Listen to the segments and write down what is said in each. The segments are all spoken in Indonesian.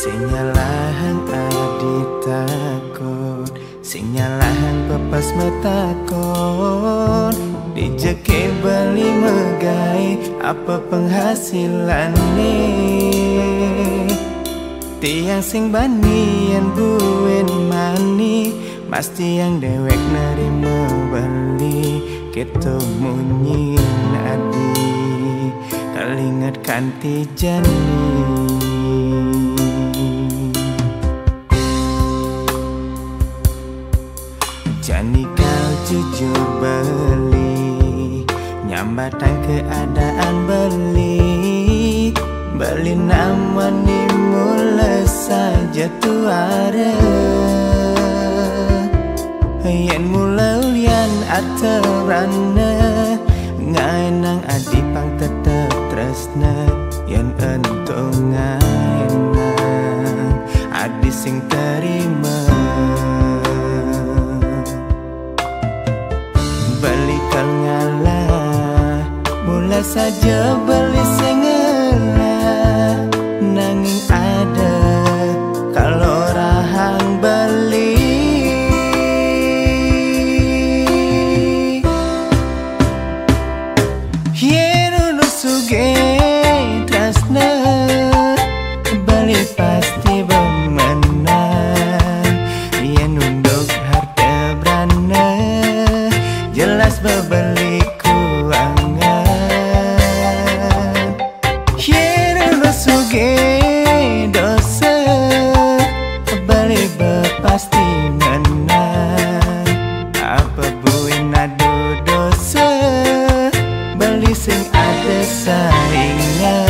Sinyalahang adi takut, sinyalahang pepas metakut. Dijeke beli megai apa penghasilan nih? Tiang sing bani yang buen mani, pasti yang dewek nerima beli. Kita munyin adi kalingat kanti jani. Jani kau jujur beli, nyambatan keadaan beli. Beli namani mulai saja tuara, yen mulai ulian atau rana. Ngainang adi pang tetap tresna, yen entong ngainang adi sing terima. Beli kal ngalah, mulai saja beli sengalah. Nanging ada kalau rahang beli. Yen suge tresna, beli pasti bemenang. Yen unduk harta berana, jelas bebeli kuangan. Yen suge dosa, beli pasti menang. Apa buin adu dosa, beli sing ada saingan.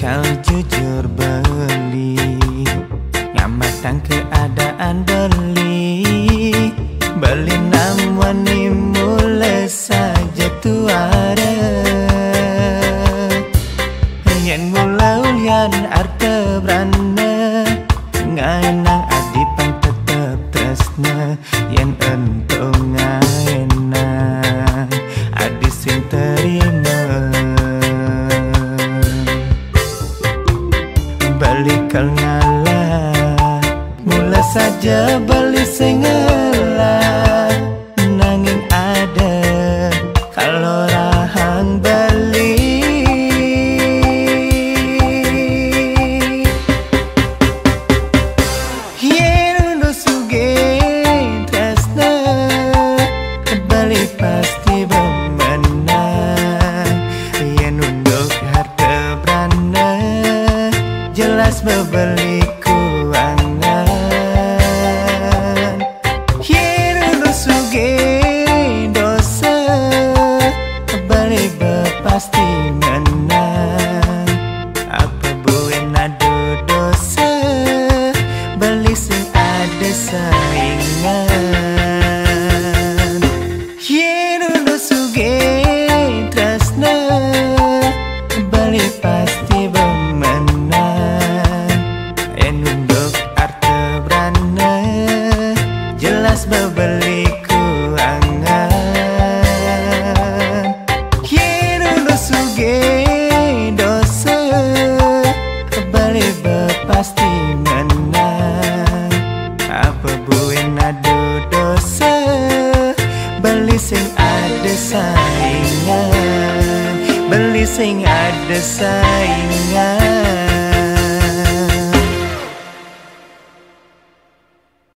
Kau jujur beli, ngamatan keadaan beli. Beli namani mulai saja tuara, yen mulai ulian arta berana. Ngainang adi pang tetap tresna, yen entong ngainang adi sing terima. Beli kal ngalah, mulai saja beli sengalah. Nanging ada kalau rahang beli. Yen suge tresna, beli pasti bemenang. Yen unduk harta berana, jelas bebeli kuangan. Yen suge dosa, beli pasti menang. Apa buen adu dosa, beli sing ada saingan. Yen suge tresna, beli pasti bemenang. Unduk arta berana, jelas bebeli kuangan. Yen suge dosa, beli pasti menang. Apa buen adu dosa, beli sing ada saingan. Beli sing ada saingan.